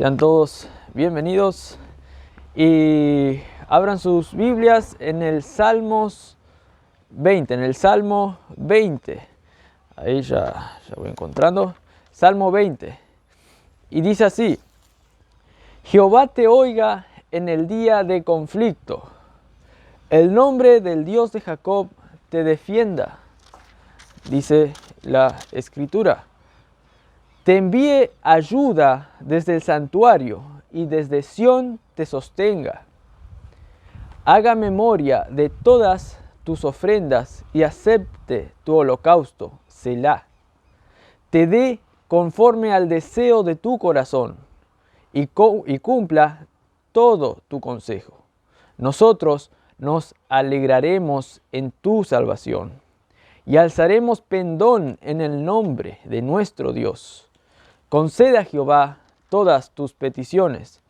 Sean todos bienvenidos y abran sus Biblias en el Salmos 20, en el Salmo 20. Ahí ya voy encontrando. Salmo 20. Y dice así: Jehová te oiga en el día de conflicto. El nombre del Dios de Jacob te defienda. Dice la Escritura: te envíe ayuda desde el santuario y desde Sión te sostenga. Haga memoria de todas tus ofrendas y acepte tu holocausto, Selah. Te dé conforme al deseo de tu corazón y cumpla todo tu consejo. Nosotros nos alegraremos en tu salvación y alzaremos pendón en el nombre de nuestro Dios. Concede a Jehová todas tus peticiones.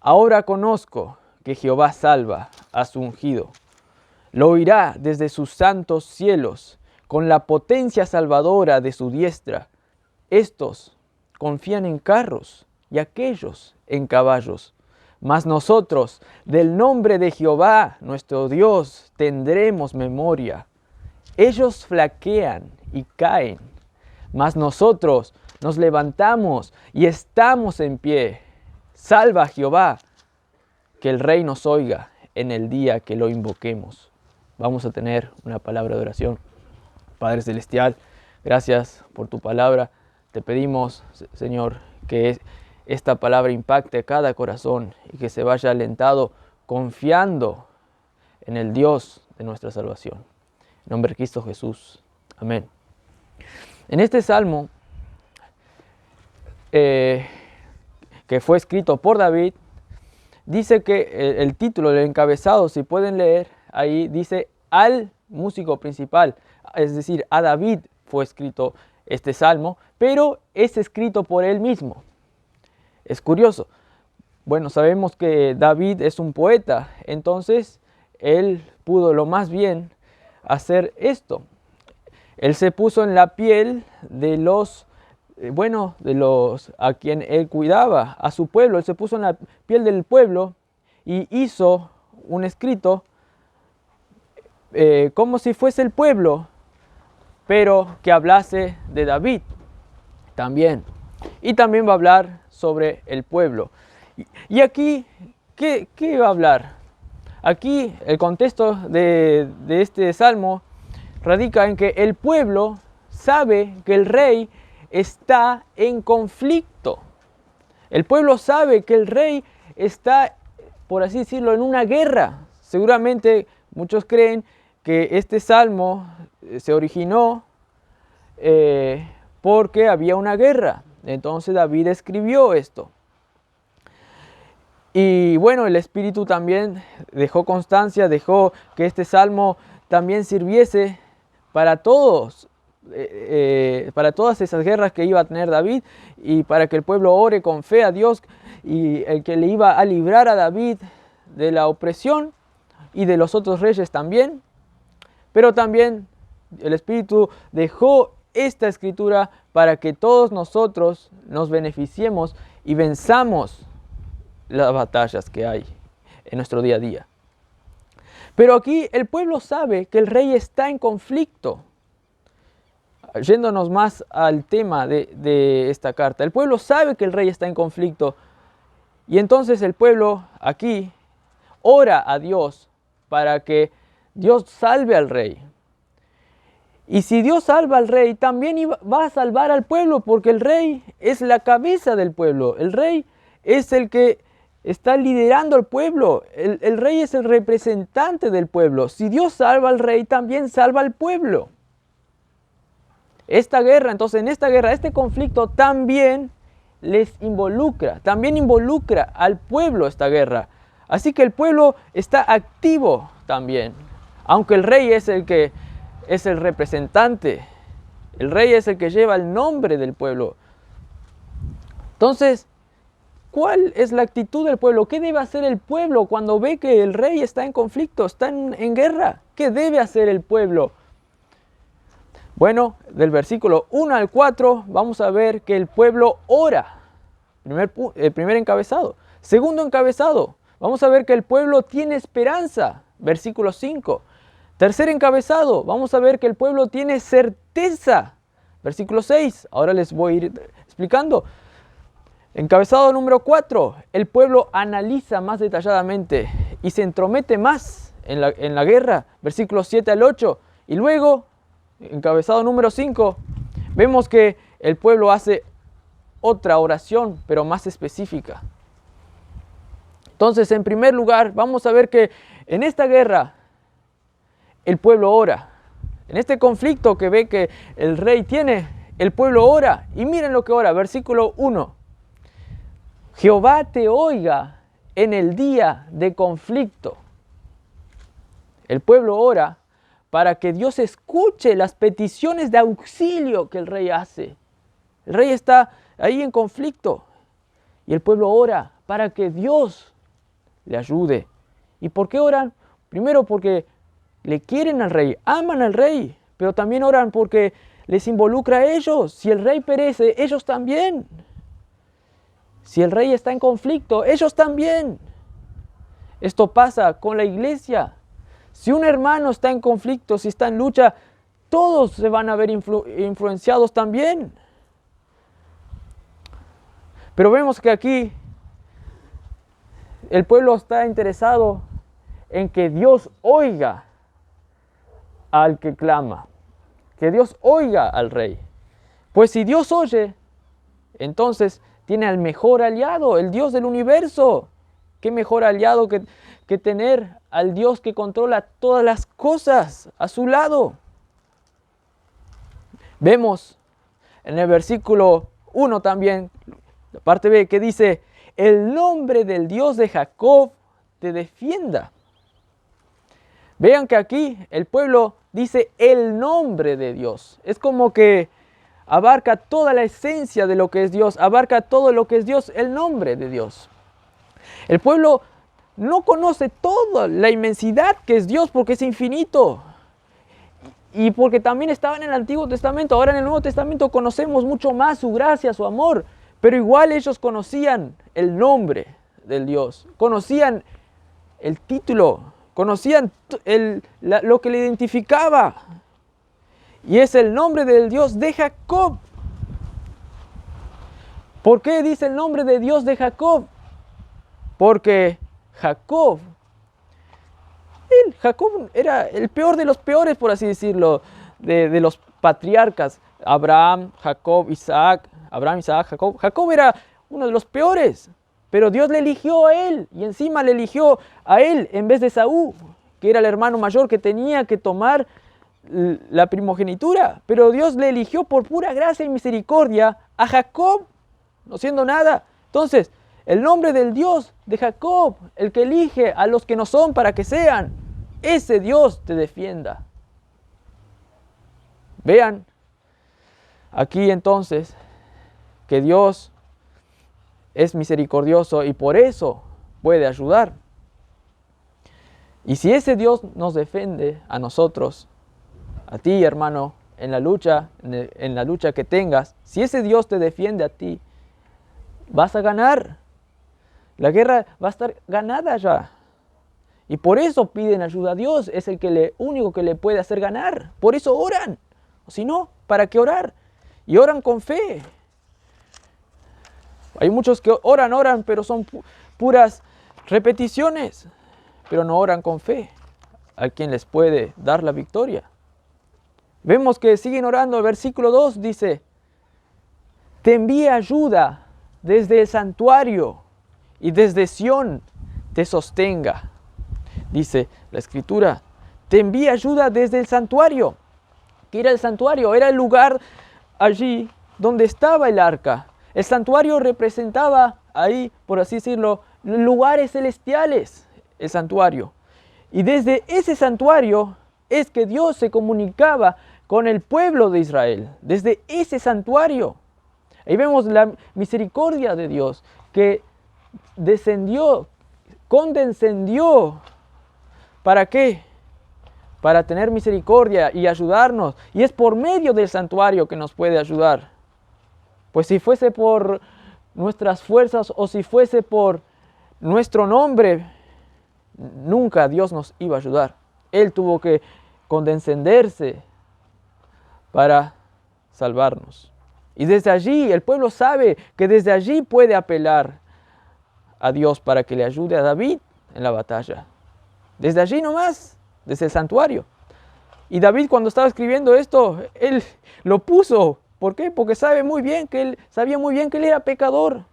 Ahora conozco que Jehová salva a su ungido. Lo oirá desde sus santos cielos, con la potencia salvadora de su diestra. Estos confían en carros y aquellos en caballos. Mas nosotros, del nombre de Jehová, nuestro Dios, tendremos memoria. Ellos flaquean y caen, mas nosotros nos levantamos y estamos en pie. Salva a Jehová, que el Rey nos oiga en el día que lo invoquemos. Vamos a tener una palabra de oración. Padre Celestial, gracias por tu palabra. Te pedimos, Señor, que esta palabra impacte a cada corazón y que se vaya alentado confiando en el Dios de nuestra salvación. En nombre de Cristo Jesús. Amén. En este salmo, que fue escrito por David, dice que el título, el encabezado, si pueden leer ahí, dice al músico principal, es decir, a David fue escrito este salmo, pero es escrito por él mismo. Es curioso. Bueno, sabemos que David es un poeta, entonces él pudo lo más bien hacer esto. Él se puso en la piel de los a quien él cuidaba, a su pueblo. Él se puso en la piel del pueblo y hizo un escrito como si fuese el pueblo, pero que hablase de David también. Y también va a hablar sobre el pueblo. Y aquí, ¿qué va a hablar? Aquí el contexto de este salmo radica en que el pueblo sabe que el rey está en conflicto. El pueblo sabe que el rey está, por así decirlo, en una guerra. Seguramente muchos creen que este salmo se originó porque había una guerra. Entonces David escribió esto. Y bueno, el Espíritu también dejó constancia, dejó que este salmo también sirviese para todos, para todas esas guerras que iba a tener David, y para que el pueblo ore con fe a Dios, y el que le iba a librar a David de la opresión y de los otros reyes también. Pero también el Espíritu dejó esta escritura para que todos nosotros nos beneficiemos y venzamos las batallas que hay en nuestro día a día. Pero aquí el pueblo sabe que el rey está en conflicto. Yéndonos más al tema de esta carta, el pueblo sabe que el rey está en conflicto, y entonces el pueblo aquí ora a Dios para que Dios salve al rey. Y si Dios salva al rey, también va a salvar al pueblo, porque el rey es la cabeza del pueblo. El rey es el que está liderando al pueblo. El rey es el representante del pueblo. Si Dios salva al rey, también salva al pueblo. Esta guerra, entonces en esta guerra, este conflicto también les involucra, también involucra al pueblo esta guerra. Así que el pueblo está activo también, aunque el rey es el que es el representante. El rey es el que lleva el nombre del pueblo. Entonces, ¿cuál es la actitud del pueblo? ¿Qué debe hacer el pueblo cuando ve que el rey está en conflicto, está en guerra? ¿Qué debe hacer el pueblo? Bueno, del versículo 1 al 4 vamos a ver que el pueblo ora Primer encabezado. Segundo encabezado, vamos a ver que el pueblo tiene esperanza, versículo 5. Tercer encabezado, vamos a ver que el pueblo tiene certeza, versículo 6. Ahora les voy a ir explicando. Encabezado número 4, el pueblo analiza más detalladamente y se entromete más en la guerra, versículos 7 al 8. Y luego, encabezado número 5, vemos que el pueblo hace otra oración, pero más específica. Entonces, en primer lugar, vamos a ver que en esta guerra, el pueblo ora. En este conflicto que ve que el rey tiene, el pueblo ora. Y miren lo que ora, versículo 1. Jehová te oiga en el día de conflicto. El pueblo ora para que Dios escuche las peticiones de auxilio que el rey hace. El rey está ahí en conflicto y el pueblo ora para que Dios le ayude. ¿Y por qué oran? Primero porque le quieren al rey, aman al rey, pero también oran porque les involucra a ellos. Si el rey perece, ellos también. Si el rey está en conflicto, ellos también. Esto pasa con la iglesia. Si un hermano está en conflicto, si está en lucha, todos se van a ver influenciados también. Pero vemos que aquí el pueblo está interesado en que Dios oiga al que clama, que Dios oiga al rey. Pues si Dios oye, entonces tiene al mejor aliado, el Dios del universo. ¿Qué mejor aliado que tener al Dios que controla todas las cosas a su lado? Vemos en el versículo 1 también, la parte B, que dice, el nombre del Dios de Jacob te defienda. Vean que aquí el pueblo dice el nombre de Dios. Es como que abarca toda la esencia de lo que es Dios, abarca todo lo que es Dios, el nombre de Dios. El pueblo no conoce toda la inmensidad que es Dios porque es infinito. Y porque también estaba en el Antiguo Testamento, ahora en el Nuevo Testamento conocemos mucho más su gracia, su amor. Pero igual ellos conocían el nombre del Dios, conocían el título, conocían lo que le identificaba. Y es el nombre del Dios de Jacob. ¿Por qué dice el nombre de Dios de Jacob? Porque Jacob era el peor de los peores, por así decirlo, de los patriarcas. Abraham, Isaac, Jacob. Jacob era uno de los peores, pero Dios le eligió a él y encima le eligió a él en vez de Esaú, que era el hermano mayor que tenía que tomar la primogenitura. Pero Dios le eligió por pura gracia y misericordia a Jacob, no siendo nada. Entonces, el nombre del Dios de Jacob, el que elige a los que no son para que sean, ese Dios te defienda. Vean aquí entonces que Dios es misericordioso y por eso puede ayudar. Y si ese Dios nos defiende a nosotros, a ti hermano, en la lucha que tengas, si ese Dios te defiende a ti, vas a ganar. La guerra va a estar ganada ya. Y por eso piden ayuda a Dios. Es el único que le puede hacer ganar. Por eso oran. O si no, ¿para qué orar? Y oran con fe. Hay muchos que oran, pero son puras repeticiones. Pero no oran con fe. A quien les puede dar la victoria. Vemos que siguen orando. El versículo 2 dice, te envía ayuda desde el santuario y desde Sión te sostenga. Dice la Escritura, te envía ayuda desde el santuario. ¿Qué era el santuario? Era el lugar allí donde estaba el arca. El santuario representaba ahí, por así decirlo, lugares celestiales, el santuario. Y desde ese santuario es que Dios se comunicaba con el pueblo de Israel. Desde ese santuario. Ahí vemos la misericordia de Dios que condescendió. ¿Para qué? Para tener misericordia y ayudarnos. Y es por medio del santuario que nos puede ayudar. Pues si fuese por nuestras fuerzas o si fuese por nuestro nombre, nunca Dios nos iba a ayudar. Él tuvo que condescenderse para salvarnos. Y desde allí, el pueblo sabe que desde allí puede apelar a Dios para que le ayude a David en la batalla. Desde allí nomás, desde el santuario. Y David, cuando estaba escribiendo esto, él lo puso. ¿Por qué? Porque sabía muy bien que él era pecador.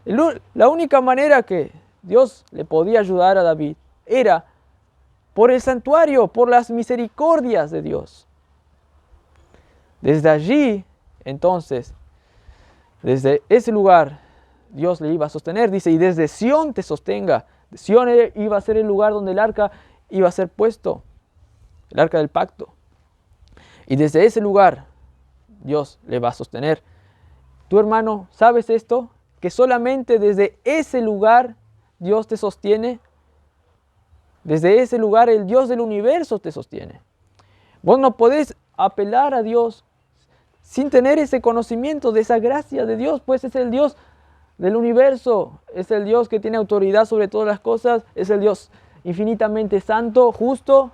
La única manera que Dios le podía ayudar a David era por el santuario, por las misericordias de Dios. Desde allí, entonces, desde ese lugar, Dios le iba a sostener. Dice, y desde Sión te sostenga. Sión iba a ser el lugar donde el arca iba a ser puesto, el arca del pacto. Y desde ese lugar, Dios le va a sostener. Tu hermano, ¿sabes esto? Que solamente desde ese lugar Dios te sostiene. Desde ese lugar el Dios del universo te sostiene. Vos no podés apelar a Dios sin tener ese conocimiento de esa gracia de Dios, pues es el Dios del universo, es el Dios que tiene autoridad sobre todas las cosas, es el Dios infinitamente santo, justo.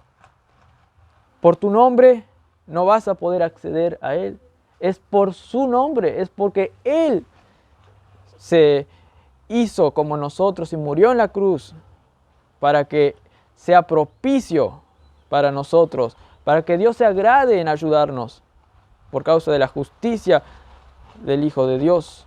Por tu nombre no vas a poder acceder a Él. Es por su nombre, es porque Él se hizo como nosotros y murió en la cruz para que sea propicio para nosotros, para que Dios se agrade en ayudarnos por causa de la justicia del Hijo de Dios.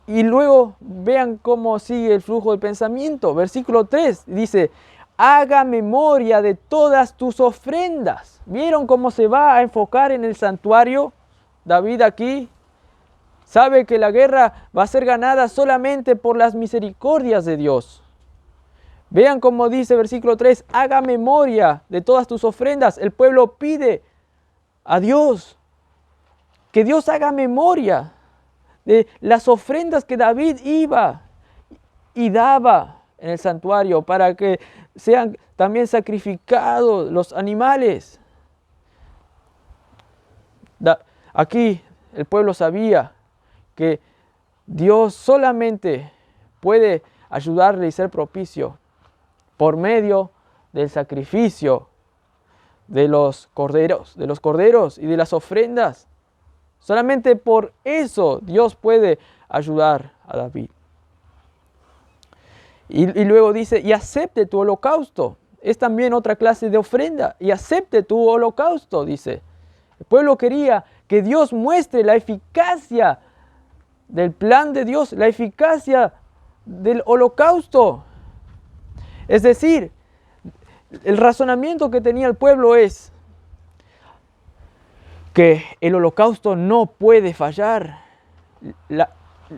Y luego vean cómo sigue el flujo del pensamiento. Versículo 3 dice, haga memoria de todas tus ofrendas. ¿Vieron cómo se va a enfocar en el santuario? David aquí sabe que la guerra va a ser ganada solamente por las misericordias de Dios. Vean cómo dice versículo 3, haga memoria de todas tus ofrendas. El pueblo pide a Dios que Dios haga memoria de las ofrendas que David iba y daba en el santuario para que sean también sacrificados los animales. Aquí el pueblo sabía que Dios solamente puede ayudarle y ser propicio por medio del sacrificio de los corderos y de las ofrendas. Solamente por eso Dios puede ayudar a David. Y luego dice, y acepte tu holocausto. Es también otra clase de ofrenda. Y acepte tu holocausto, dice. El pueblo quería que Dios muestre la eficacia del plan de Dios, la eficacia del holocausto. Es decir, el razonamiento que tenía el pueblo es que el holocausto no puede fallar.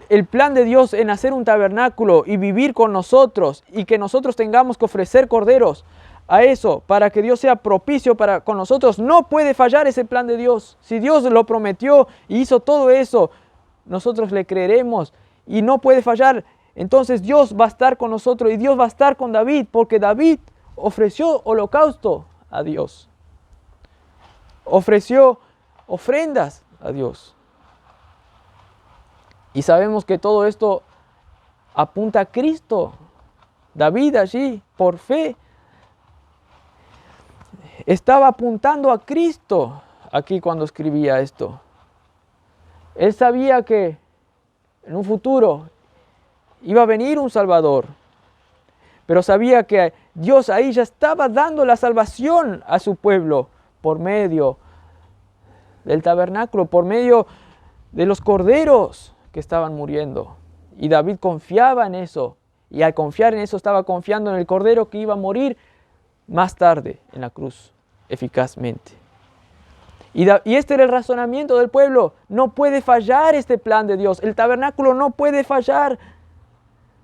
El plan de Dios en hacer un tabernáculo y vivir con nosotros y que nosotros tengamos que ofrecer corderos a eso para que Dios sea propicio con nosotros, no puede fallar ese plan de Dios. Si Dios lo prometió y hizo todo eso, nosotros le creeremos y no puede fallar. Entonces Dios va a estar con nosotros y Dios va a estar con David porque David ofreció holocausto a Dios. Ofreció ofrendas a Dios. Y sabemos que todo esto apunta a Cristo. David allí, por fe, estaba apuntando a Cristo aquí cuando escribía esto. Él sabía que en un futuro iba a venir un Salvador, pero sabía que Dios ahí ya estaba dando la salvación a su pueblo por medio del tabernáculo, por medio de los corderos que estaban muriendo. Y David confiaba en eso. Y al confiar en eso estaba confiando en el cordero que iba a morir más tarde en la cruz, eficazmente. Y este era el razonamiento del pueblo. No puede fallar este plan de Dios. El tabernáculo no puede fallar.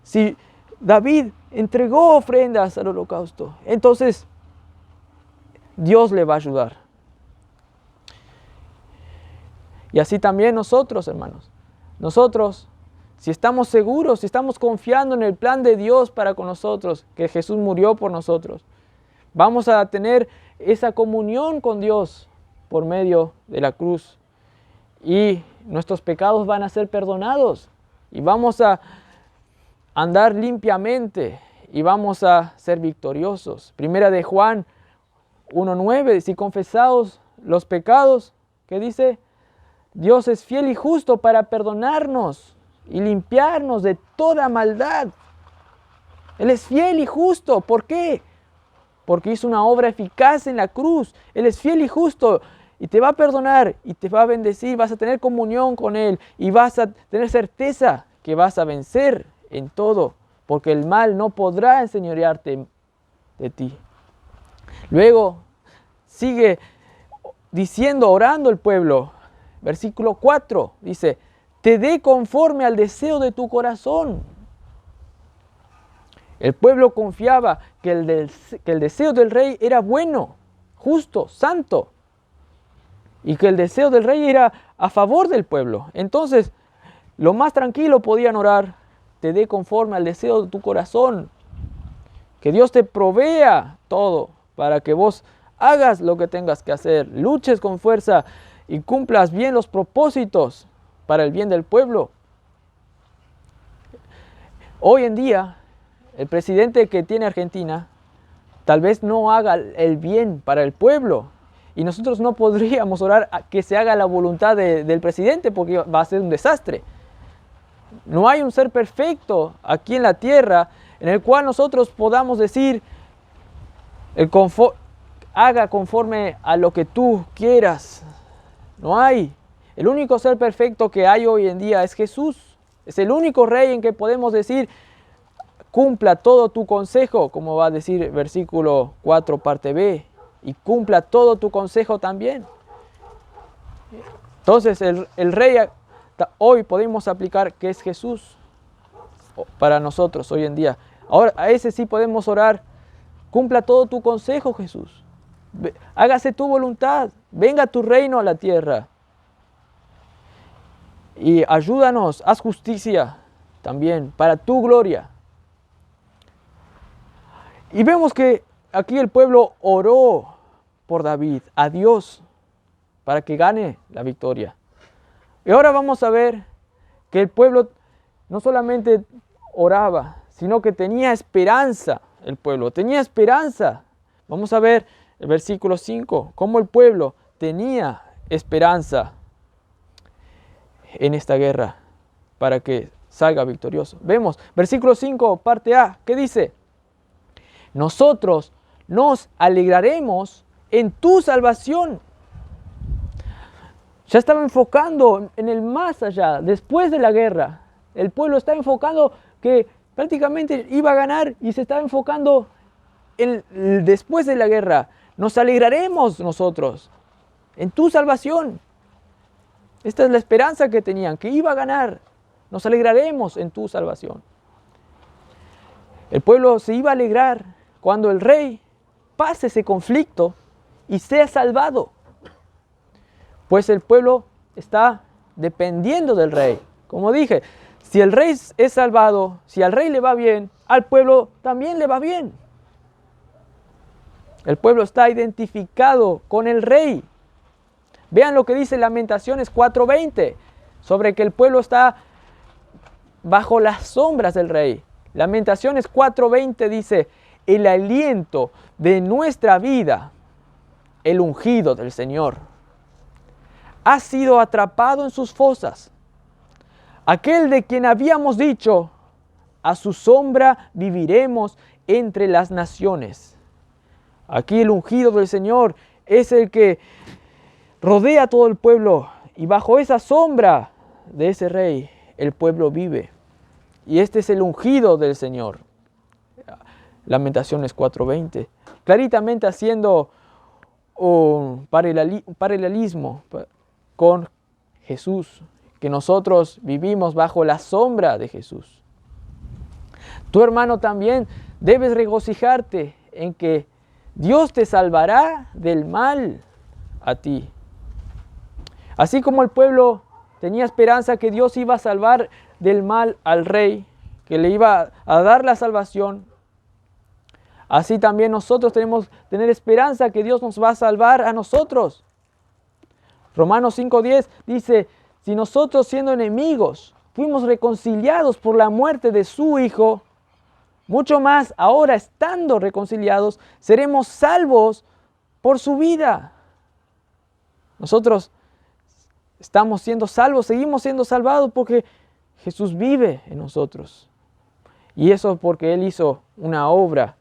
Si David entregó ofrendas al holocausto, entonces Dios le va a ayudar. Y así también nosotros, hermanos. Nosotros, si estamos seguros, si estamos confiando en el plan de Dios para con nosotros, que Jesús murió por nosotros, vamos a tener esa comunión con Dios por medio de la cruz. Y nuestros pecados van a ser perdonados y vamos a andar limpiamente y vamos a ser victoriosos. Primera de Juan 1:9, si confesaos los pecados, ¿qué dice? Dios es fiel y justo para perdonarnos y limpiarnos de toda maldad. Él es fiel y justo. ¿Por qué? Porque hizo una obra eficaz en la cruz. Él es fiel y justo y te va a perdonar y te va a bendecir. Vas a tener comunión con Él y vas a tener certeza que vas a vencer en todo, porque el mal no podrá enseñorearte de ti. Luego sigue diciendo, orando el pueblo. Versículo 4 dice, te dé conforme al deseo de tu corazón. El pueblo confiaba que el deseo del rey era bueno, justo, santo, y que el deseo del rey era a favor del pueblo. Entonces, lo más tranquilo podían orar, te dé conforme al deseo de tu corazón. Que Dios te provea todo para que vos hagas lo que tengas que hacer, luches con fuerza y cumplas bien los propósitos para el bien del pueblo. Hoy en día, el presidente que tiene Argentina tal vez no haga el bien para el pueblo. Y nosotros no podríamos orar a que se haga la voluntad del presidente porque va a ser un desastre. No hay un ser perfecto aquí en la tierra en el cual nosotros podamos decir, haga conforme a lo que tú quieras. No hay. El único ser perfecto que hay hoy en día es Jesús. Es el único rey en que podemos decir, cumpla todo tu consejo, como va a decir versículo 4, parte B, y cumpla todo tu consejo también. Entonces el rey hoy podemos aplicar que es Jesús para nosotros hoy en día. Ahora a ese sí podemos orar, cumpla todo tu consejo, Jesús. Hágase tu voluntad, venga tu reino a la tierra. Y ayúdanos, haz justicia también para tu gloria. Y vemos que aquí el pueblo oró por David, a Dios, para que gane la victoria. Y ahora vamos a ver que el pueblo no solamente oraba, sino que tenía esperanza. El pueblo tenía esperanza. Vamos a ver el versículo 5, cómo el pueblo tenía esperanza en esta guerra para que salga victorioso. Vemos, versículo 5, parte A, ¿qué dice? Nosotros nos alegraremos en tu salvación. Ya estaba enfocando en el más allá, después de la guerra. El pueblo está enfocando que prácticamente iba a ganar y se estaba enfocando en después de la guerra. Nos alegraremos nosotros en tu salvación. Esta es la esperanza que tenían, que iba a ganar. Nos alegraremos en tu salvación. El pueblo se iba a alegrar cuando el rey pase ese conflicto y sea salvado. Pues el pueblo está dependiendo del rey. Como dije, si el rey es salvado, si al rey le va bien, al pueblo también le va bien. El pueblo está identificado con el rey. Vean lo que dice Lamentaciones 4:20, sobre que el pueblo está bajo las sombras del rey. Lamentaciones 4:20 dice, el aliento de nuestra vida, el ungido del Señor, ha sido atrapado en sus fosas. Aquel de quien habíamos dicho, a su sombra viviremos entre las naciones. Aquí el ungido del Señor es el que rodea a todo el pueblo y bajo esa sombra de ese rey el pueblo vive. Y este es el ungido del Señor. Lamentaciones 4:20. Claritamente haciendo un paralelismo con Jesús, que nosotros vivimos bajo la sombra de Jesús. Tu hermano también debes regocijarte en que Dios te salvará del mal a ti. Así como el pueblo tenía esperanza que Dios iba a salvar del mal al rey, que le iba a dar la salvación, así también nosotros tenemos que tener esperanza que Dios nos va a salvar a nosotros. Romanos 5:10 dice, si nosotros siendo enemigos fuimos reconciliados por la muerte de su Hijo, mucho más ahora estando reconciliados, seremos salvos por su vida. Nosotros estamos siendo salvos, seguimos siendo salvados porque Jesús vive en nosotros. Y eso porque Él hizo una obra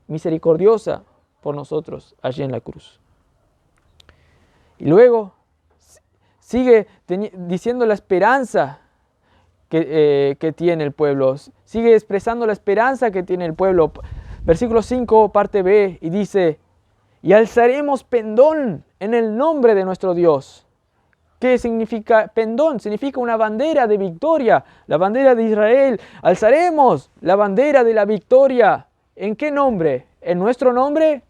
misericordiosa por nosotros allí en la cruz. Y luego sigue diciendo la esperanza que tiene el pueblo. Sigue expresando la esperanza que tiene el pueblo. Versículo 5, parte B, y dice: y alzaremos pendón en el nombre de nuestro Dios. ¿Qué significa pendón? Significa una bandera de victoria, la bandera de Israel. Alzaremos la bandera de la victoria. ¿En qué nombre? ¿En nuestro nombre?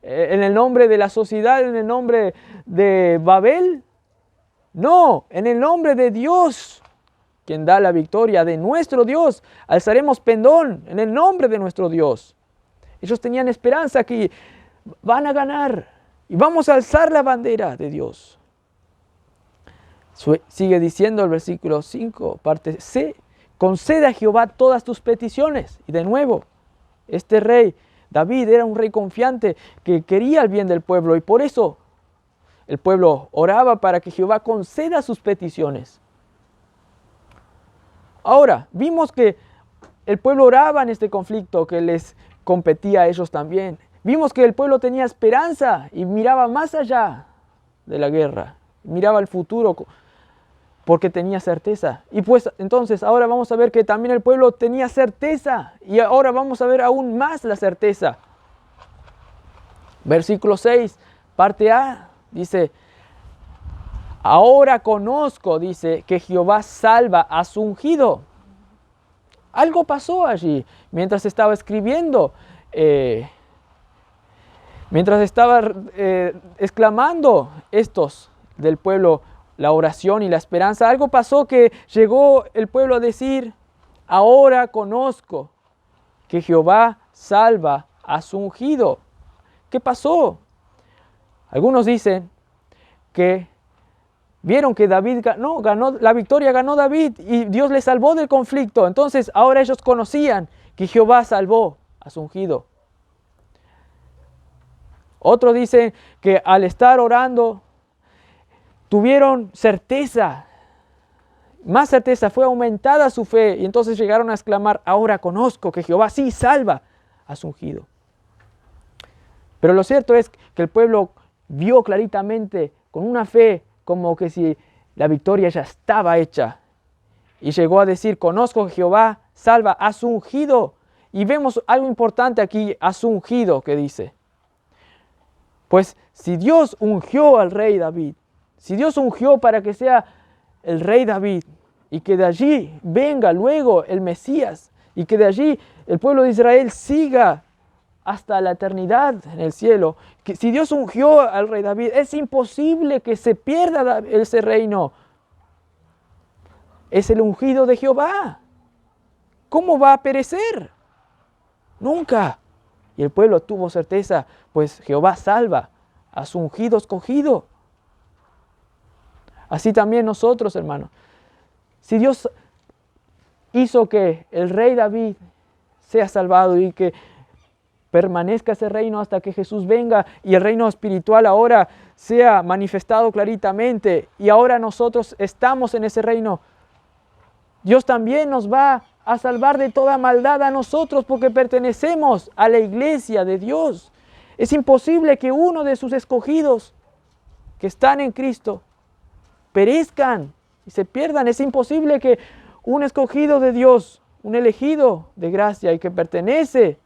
¿En el nombre de la sociedad? ¿En el nombre de Babel? No, en el nombre de Dios, quien da la victoria, de nuestro Dios. Alzaremos pendón en el nombre de nuestro Dios. Ellos tenían esperanza que van a ganar y vamos a alzar la bandera de Dios. Sigue diciendo el versículo 5, parte C: concede a Jehová todas tus peticiones. Y de nuevo, este rey David era un rey confiante que quería el bien del pueblo, y por eso el pueblo oraba para que Jehová conceda sus peticiones. Ahora, vimos que el pueblo oraba en este conflicto que les competía a ellos también. Vimos que el pueblo tenía esperanza y miraba más allá de la guerra, miraba al futuro porque tenía certeza. Y pues entonces ahora vamos a ver que también el pueblo tenía certeza, y ahora vamos a ver aún más la certeza. Versículo 6, parte A, dice: ahora conozco, dice, que Jehová salva a su ungido. Algo pasó allí mientras estaba escribiendo, mientras estaba exclamando estos del pueblo la oración y la esperanza. Algo pasó que llegó el pueblo a decir: ahora conozco que Jehová salva a su ungido. ¿Qué pasó? Algunos dicen que vieron que David ganó la victoria, ganó David y Dios le salvó del conflicto. Entonces ahora ellos conocían que Jehová salvó a su ungido. Otros dicen que al estar orando tuvieron certeza, más certeza, fue aumentada su fe, y entonces llegaron a exclamar: ahora conozco que Jehová sí salva a su ungido. Pero lo cierto es que el pueblo vio claritamente, con una fe como que si la victoria ya estaba hecha, y llegó a decir: conozco que Jehová salva a su ungido. Y vemos algo importante aquí: a su ungido, que dice. Pues si Dios ungió al rey David, si Dios ungió para que sea el rey David, y que de allí venga luego el Mesías, y que de allí el pueblo de Israel siga hasta la eternidad en el cielo, que si Dios ungió al rey David, es imposible que se pierda ese reino. Es el ungido de Jehová. ¿Cómo va a perecer? Nunca. Y el pueblo tuvo certeza, pues Jehová salva a su ungido escogido. Así también nosotros, hermanos. Si Dios hizo que el rey David sea salvado y que permanezca ese reino hasta que Jesús venga, y el reino espiritual ahora sea manifestado claritamente, y ahora nosotros estamos en ese reino, Dios también nos va a salvar de toda maldad a nosotros, porque pertenecemos a la iglesia de Dios. Es imposible que uno de sus escogidos que están en Cristo perezcan y se pierdan. Es imposible que un escogido de Dios, un elegido de gracia y que pertenece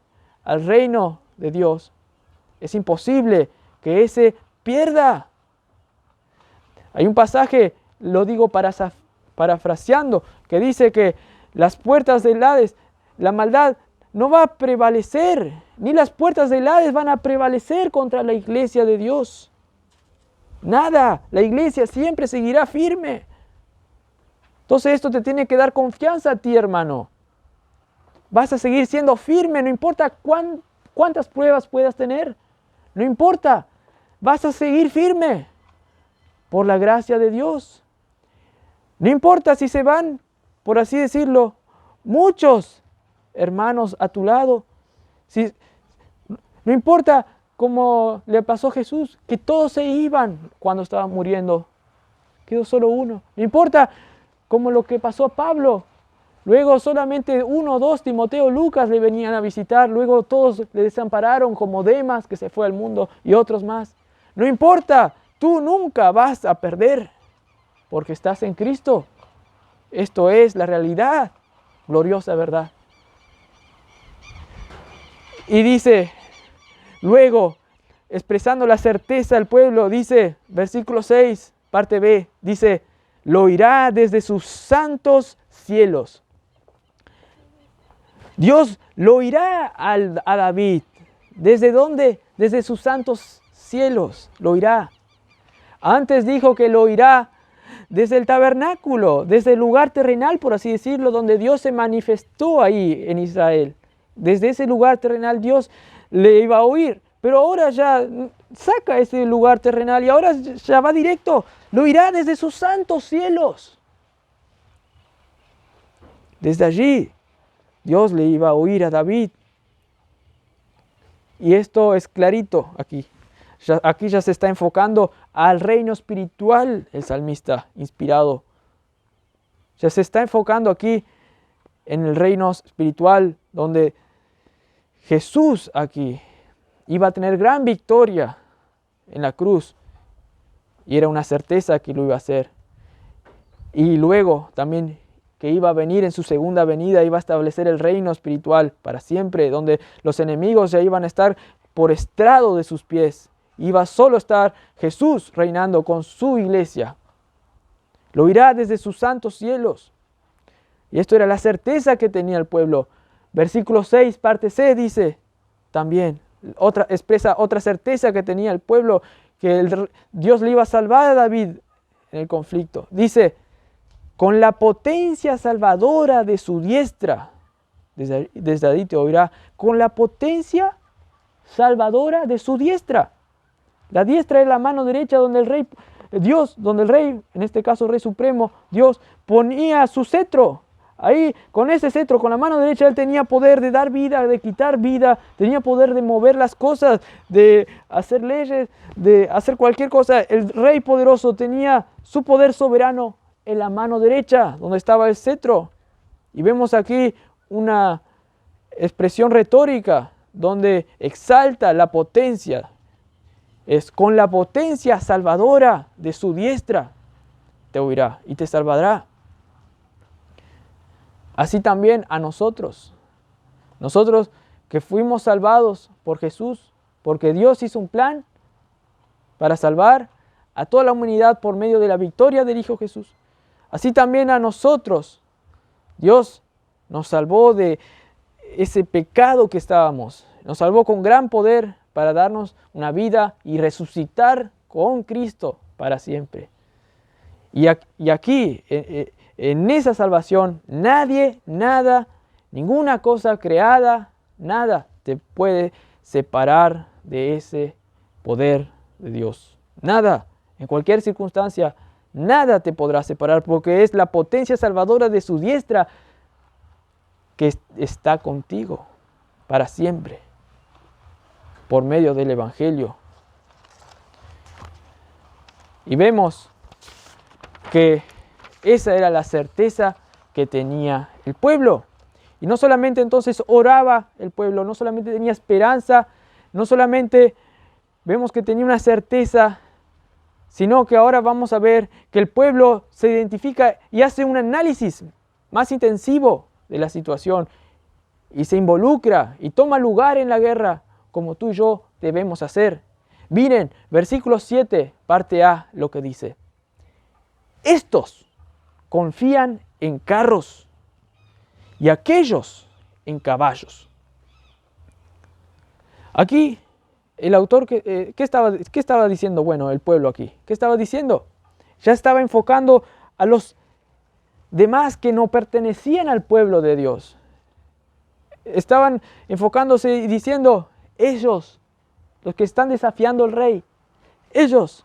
al reino de Dios, es imposible que ese pierda. Hay un pasaje, lo digo parafraseando, que dice que las puertas del Hades, la maldad no va a prevalecer, ni las puertas del Hades van a prevalecer contra la iglesia de Dios. Nada, la iglesia siempre seguirá firme. Entonces esto te tiene que dar confianza a ti, hermano. Vas a seguir siendo firme, no importa cuántas pruebas puedas tener. No importa, vas a seguir firme por la gracia de Dios. No importa si se van, por así decirlo, muchos hermanos a tu lado. No importa como le pasó a Jesús, que todos se iban cuando estaba muriendo. Quedó solo uno. No importa como lo que pasó a Pablo. Luego solamente 1 o 2, Timoteo, Lucas, le venían a visitar. Luego todos le desampararon, como Demas, que se fue al mundo, y otros más. No importa, tú nunca vas a perder, porque estás en Cristo. Esto es la realidad, gloriosa verdad. Y dice, luego, expresando la certeza del pueblo, dice, versículo 6, parte B, dice, lo oirá desde sus santos cielos. Dios lo oirá a David. ¿Desde dónde? Desde sus santos cielos lo oirá. Antes dijo que lo oirá desde el tabernáculo, desde el lugar terrenal, por así decirlo, donde Dios se manifestó ahí en Israel. Desde ese lugar terrenal Dios le iba a oír. Pero ahora ya saca ese lugar terrenal y ahora ya va directo. Lo oirá desde sus santos cielos. Desde allí Dios le iba a oír a David. Y esto es clarito aquí. Aquí ya se está enfocando al reino espiritual el salmista inspirado. Ya se está enfocando aquí en el reino espiritual donde Jesús aquí iba a tener gran victoria en la cruz. Y era una certeza que lo iba a hacer. Y luego también que iba a venir en su segunda venida, iba a establecer el reino espiritual para siempre, donde los enemigos ya iban a estar por estrado de sus pies. Iba solo a estar Jesús reinando con su iglesia. Lo oirá desde sus santos cielos. Y esto era la certeza que tenía el pueblo. Versículo 6, parte C, dice también, expresa otra certeza que tenía el pueblo, que Dios le iba a salvar a David en el conflicto. Dice, con la potencia salvadora de su diestra, desde ahí te oirá, con la potencia salvadora de su diestra. La diestra es la mano derecha donde el rey, donde el rey, en este caso el rey supremo, Dios, ponía su cetro. Ahí, con ese cetro, con la mano derecha, él tenía poder de dar vida, de quitar vida, tenía poder de mover las cosas, de hacer leyes, de hacer cualquier cosa. El rey poderoso tenía su poder soberano en la mano derecha, donde estaba el cetro. Y vemos aquí una expresión retórica, donde exalta la potencia. Es con la potencia salvadora de su diestra te oirá y te salvará. Así también a nosotros que fuimos salvados por Jesús, porque Dios hizo un plan para salvar a toda la humanidad por medio de la victoria del Hijo Jesús. Así también a nosotros, Dios nos salvó de ese pecado que estábamos. Nos salvó con gran poder para darnos una vida y resucitar con Cristo para siempre. Y aquí, en esa salvación, nadie, nada, ninguna cosa creada, nada te puede separar de ese poder de Dios. Nada, en cualquier circunstancia, nada te podrá separar, porque es la potencia salvadora de su diestra que está contigo para siempre, por medio del Evangelio. Y vemos que esa era la certeza que tenía el pueblo. Y no solamente entonces oraba el pueblo, no solamente tenía esperanza, no solamente vemos que tenía una certeza, sino que ahora vamos a ver que el pueblo se identifica y hace un análisis más intensivo de la situación y se involucra y toma lugar en la guerra como tú y yo debemos hacer. Miren, versículo 7, parte A, lo que dice. Estos confían en carros y aquellos en caballos. Aquí el autor, ¿qué estaba diciendo? Bueno, el pueblo aquí. ¿Qué estaba diciendo? Ya estaba enfocando a los demás que no pertenecían al pueblo de Dios. Estaban enfocándose y diciendo, ellos, los que están desafiando al rey, ellos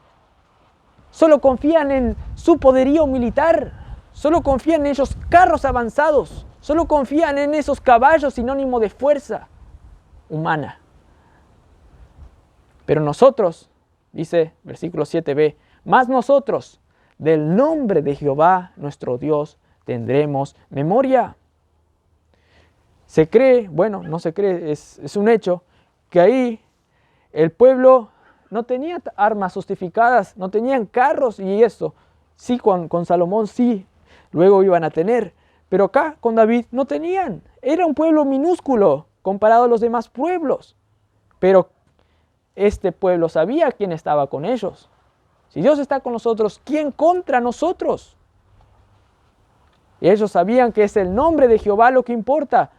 solo confían en su poderío militar, solo confían en esos carros avanzados, solo confían en esos caballos, sinónimo de fuerza humana. Pero nosotros, dice versículo 7b, más nosotros, del nombre de Jehová nuestro Dios, tendremos memoria. Se cree, bueno, no se cree, es un hecho, que ahí el pueblo no tenía armas sofisticadas, no tenían carros y eso. Sí, con Salomón sí, luego iban a tener. Pero acá con David no tenían. Era un pueblo minúsculo comparado a los demás pueblos. Pero este pueblo sabía quién estaba con ellos. Si Dios está con nosotros, ¿quién contra nosotros? Y ellos sabían que es el nombre de Jehová lo que importa.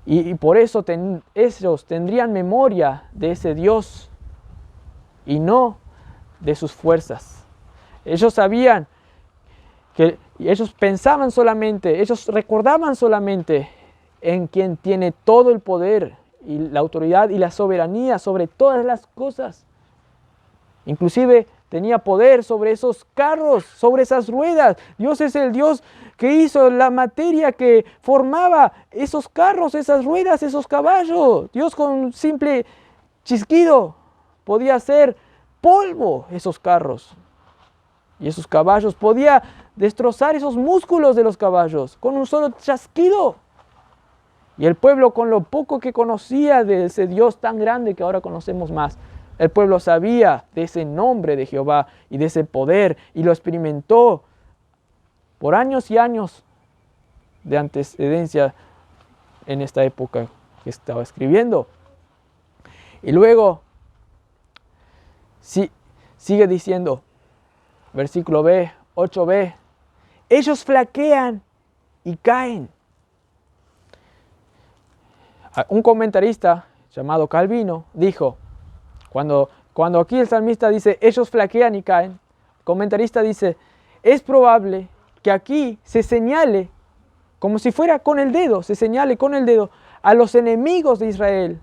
Y por eso ellos tendrían memoria de ese Dios y no de sus fuerzas. Ellos sabían que ellos pensaban solamente, ellos recordaban solamente en quien tiene todo el poder y la autoridad y la soberanía sobre todas las cosas. Inclusive tenía poder sobre esos carros, sobre esas ruedas. Dios es el Dios que hizo la materia que formaba esos carros, esas ruedas, esos caballos. Dios con un simple chasquido podía hacer polvo esos carros y esos caballos. Podía destrozar esos músculos de los caballos con un solo chasquido. Y el pueblo, con lo poco que conocía de ese Dios tan grande que ahora conocemos más, el pueblo sabía de ese nombre de Jehová y de ese poder y lo experimentó por años y años de antecedencia en esta época que estaba escribiendo. Y luego sigue diciendo, versículo 8b, ellos flaquean y caen. Un comentarista llamado Calvino dijo, cuando aquí el salmista dice, ellos flaquean y caen, el comentarista dice, es probable que aquí se señale, como si fuera con el dedo, se señale con el dedo a los enemigos de Israel,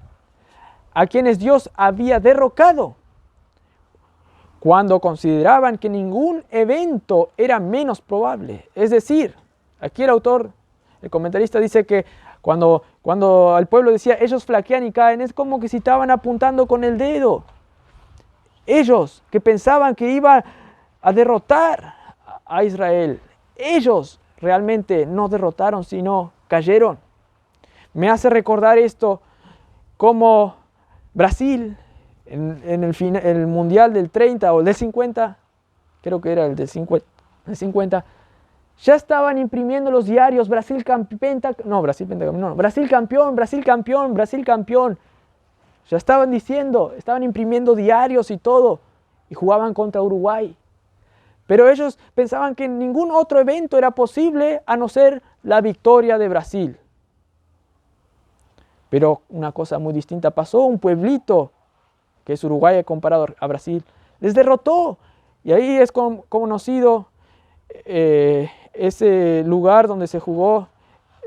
a quienes Dios había derrocado, cuando consideraban que ningún evento era menos probable. Es decir, aquí el comentarista dice que cuando el pueblo decía, ellos flaquean y caen, es como que si estaban apuntando con el dedo. Ellos que pensaban que iban a derrotar a Israel, ellos realmente no derrotaron, sino cayeron. Me hace recordar esto como Brasil, en el Mundial del 30 o del 50, creo que era el del 50, ya estaban imprimiendo los diarios, Brasil campeón, Brasil campeón, Brasil campeón. Ya estaban diciendo, estaban imprimiendo diarios y todo, y jugaban contra Uruguay. Pero ellos pensaban que ningún otro evento era posible a no ser la victoria de Brasil. Pero una cosa muy distinta pasó, un pueblito, que es Uruguay comparado a Brasil, les derrotó. Y ahí es conocido ese lugar donde se jugó,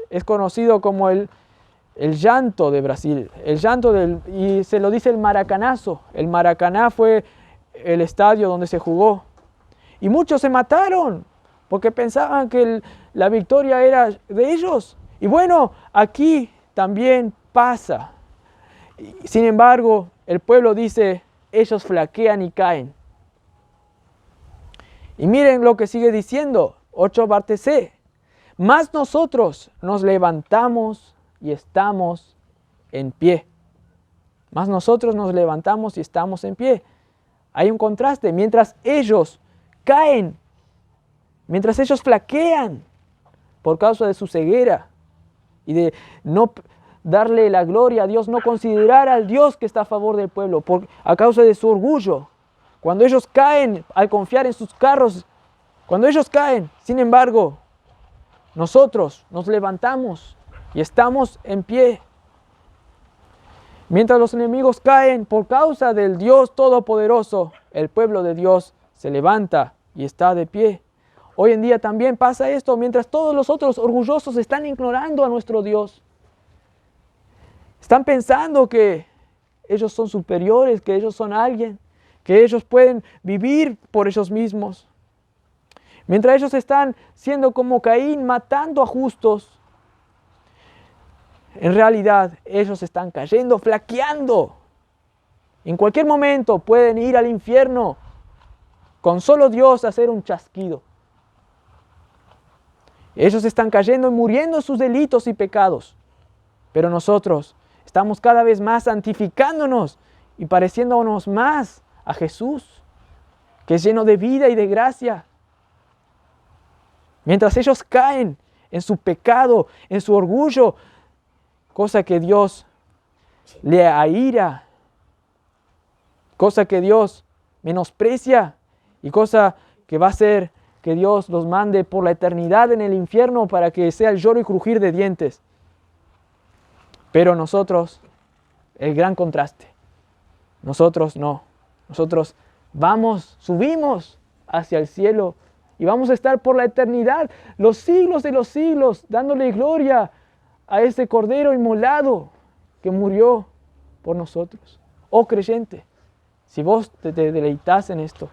es conocido como el llanto de Brasil, y se lo dice el Maracanazo. El Maracaná fue el estadio donde se jugó. Y muchos se mataron porque pensaban que la victoria era de ellos. Y bueno, aquí también pasa. Sin embargo, el pueblo dice, ellos flaquean y caen. Y miren lo que sigue diciendo, 8 parte C. Mas nosotros nos levantamos y estamos en pie. Mas nosotros nos levantamos y estamos en pie. Hay un contraste. Mientras ellos caen, mientras ellos flaquean por causa de su ceguera y de no darle la gloria a Dios, no considerar al Dios que está a favor del pueblo, a causa de su orgullo. Cuando ellos caen al confiar en sus carros, cuando ellos caen, sin embargo, nosotros nos levantamos y estamos en pie. Mientras los enemigos caen por causa del Dios Todopoderoso, el pueblo de Dios se levanta y está de pie. Hoy en día también pasa esto, mientras todos los otros orgullosos están ignorando a nuestro Dios. Están pensando que ellos son superiores, que ellos son alguien, que ellos pueden vivir por ellos mismos. Mientras ellos están siendo como Caín, matando a justos, en realidad ellos están cayendo, flaqueando. En cualquier momento pueden ir al infierno con solo Dios hacer un chasquido. Ellos están cayendo y muriendo en sus delitos y pecados. Pero nosotros estamos cada vez más santificándonos y pareciéndonos más a Jesús, que es lleno de vida y de gracia. Mientras ellos caen en su pecado, en su orgullo, cosa que Dios le aira, cosa que Dios menosprecia y cosa que va a hacer que Dios los mande por la eternidad en el infierno para que sea el lloro y crujir de dientes. Pero nosotros, el gran contraste, nosotros no. Nosotros subimos hacia el cielo y vamos a estar por la eternidad, los siglos de los siglos, dándole gloria a ese Cordero inmolado que murió por nosotros. Oh creyente, si vos te deleitas en esto,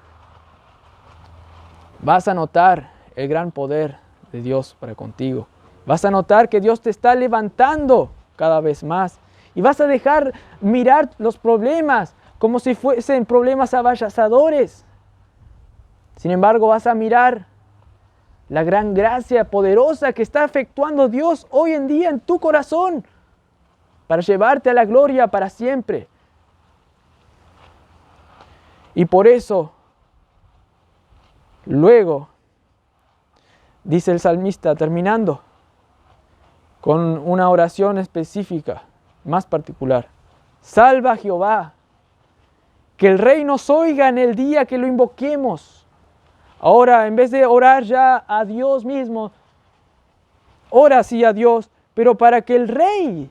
vas a notar el gran poder de Dios para contigo. Vas a notar que Dios te está levantando cada vez más. Y vas a dejar mirar los problemas como si fuesen problemas avasalladores. Sin embargo, vas a mirar la gran gracia poderosa que está efectuando Dios hoy en día en tu corazón para llevarte a la gloria para siempre. Y por eso, luego, dice el salmista, terminando con una oración específica, más particular. Salva a Jehová, que el Rey nos oiga en el día que lo invoquemos. Ahora, en vez de orar ya a Dios mismo, ora sí a Dios, pero para que el Rey,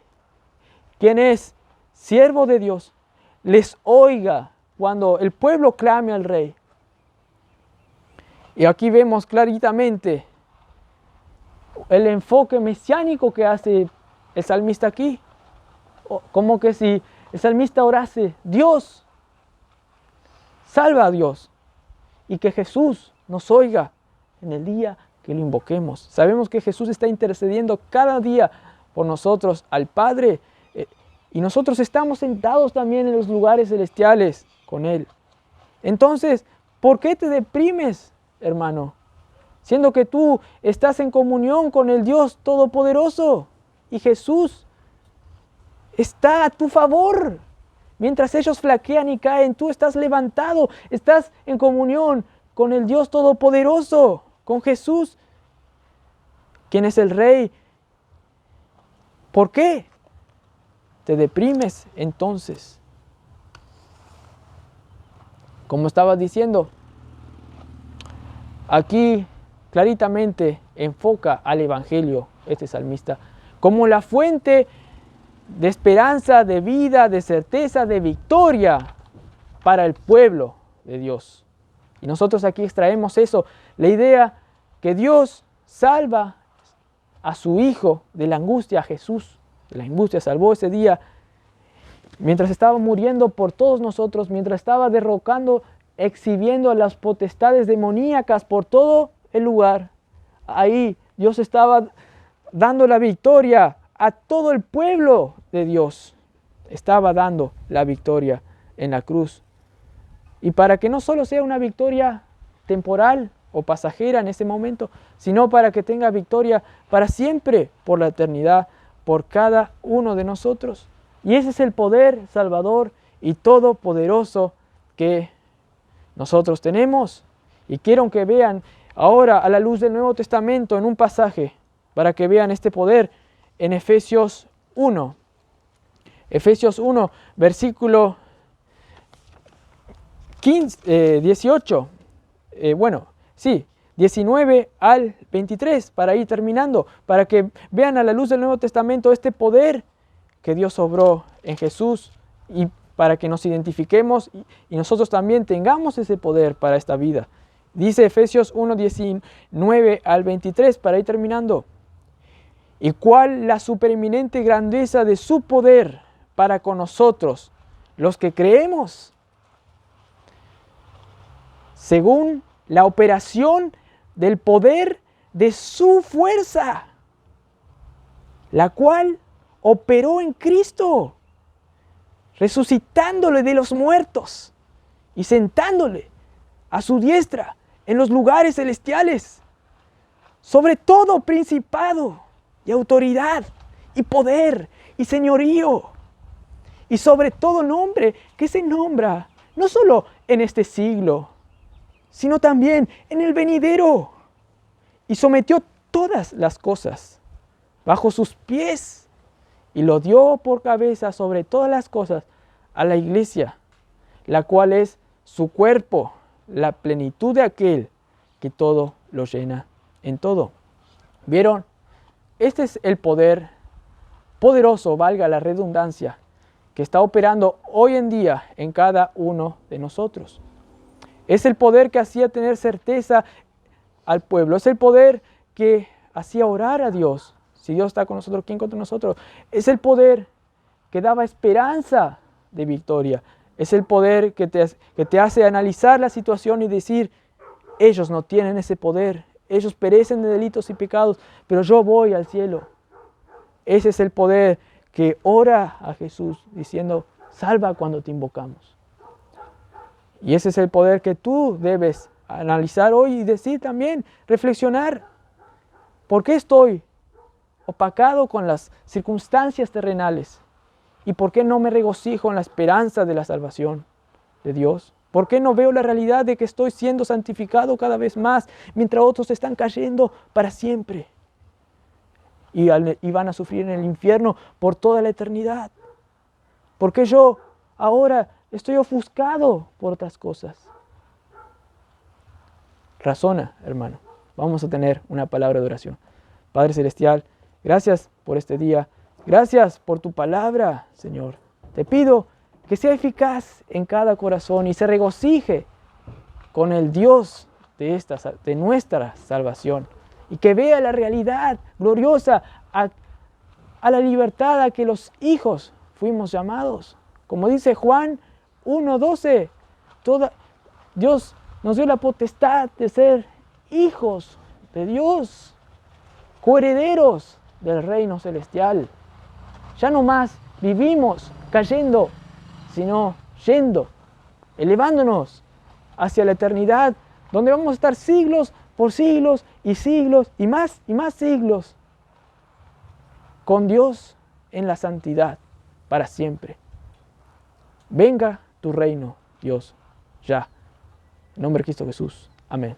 quien es siervo de Dios, les oiga cuando el pueblo clame al Rey. Y aquí vemos claritamente el enfoque mesiánico que hace el salmista aquí. Como que si el salmista orase, Dios, salva a Dios, y que Jesús nos oiga en el día que lo invoquemos. Sabemos que Jesús está intercediendo cada día por nosotros al Padre, y nosotros estamos sentados también en los lugares celestiales con Él. Entonces, ¿por qué te deprimes, hermano? Siendo que tú estás en comunión con el Dios Todopoderoso y Jesús está a tu favor. Mientras ellos flaquean y caen, tú estás levantado, estás en comunión con el Dios Todopoderoso, con Jesús, quien es el Rey. ¿Por qué te deprimes entonces? Como estaba diciendo, aquí claritamente enfoca al Evangelio este salmista como la fuente de esperanza, de vida, de certeza, de victoria para el pueblo de Dios. Y nosotros aquí extraemos eso, la idea que Dios salva a su Hijo de la angustia, a Jesús de la angustia, salvó ese día mientras estaba muriendo por todos nosotros, mientras estaba derrocando, exhibiendo a las potestades demoníacas por todo el lugar. Ahí Dios estaba dando la victoria a todo el pueblo de Dios. Estaba dando la victoria en la cruz. Y para que no solo sea una victoria temporal o pasajera en ese momento, sino para que tenga victoria para siempre, por la eternidad, por cada uno de nosotros. Y ese es el poder salvador y todopoderoso que nosotros tenemos. Y quiero que vean ahora a la luz del Nuevo Testamento en un pasaje, para que vean este poder en Efesios 1. Efesios 1, versículo 18. 19 al 23, para ir terminando, para que vean a la luz del Nuevo Testamento este poder que Dios obró en Jesús y para que nos identifiquemos y nosotros también tengamos ese poder para esta vida. Dice Efesios 1, 19 al 23, para ir terminando. Y cuál la supereminente grandeza de su poder para con nosotros, los que creemos, según la operación del poder de su fuerza, la cual operó en Cristo, resucitándole de los muertos y sentándole a su diestra en los lugares celestiales, sobre todo principado y autoridad y poder y señorío, y sobre todo nombre que se nombra no solo en este siglo, sino también en el venidero, y sometió todas las cosas bajo sus pies, y lo dio por cabeza sobre todas las cosas a la iglesia, la cual es su cuerpo, la plenitud de aquel que todo lo llena en todo. ¿Vieron? Este es el poder poderoso, valga la redundancia, que está operando hoy en día en cada uno de nosotros. Es el poder que hacía tener certeza al pueblo. Es el poder que hacía orar a Dios. Si Dios está con nosotros, ¿quién contra nosotros? Es el poder que daba esperanza de victoria. Es el poder que te hace analizar la situación y decir, ellos no tienen ese poder. Ellos perecen de delitos y pecados, pero yo voy al cielo. Ese es el poder que ora a Jesús diciendo, salva cuando te invocamos. Y ese es el poder que tú debes analizar hoy y decir también, reflexionar. ¿Por qué estoy opacado con las circunstancias terrenales? ¿Y por qué no me regocijo en la esperanza de la salvación de Dios? ¿Por qué no veo la realidad de que estoy siendo santificado cada vez más mientras otros están cayendo para siempre? Y van a sufrir en el infierno por toda la eternidad. ¿Por qué yo ahora estoy ofuscado por otras cosas? Razona, hermano. Vamos a tener una palabra de oración. Padre Celestial, gracias por este día. Gracias por tu palabra, Señor. Te pido que sea eficaz en cada corazón y se regocije con el Dios de nuestra salvación. Y que vea la realidad gloriosa a la libertad a que los hijos fuimos llamados. Como dice Juan 1:12, Dios nos dio la potestad de ser hijos de Dios, coherederos del reino celestial. Ya no más vivimos cayendo, sino yendo, elevándonos hacia la eternidad, donde vamos a estar siglos por siglos y más siglos con Dios en la santidad para siempre. Venga tu reino, Dios, ya. En nombre de Cristo Jesús. Amén.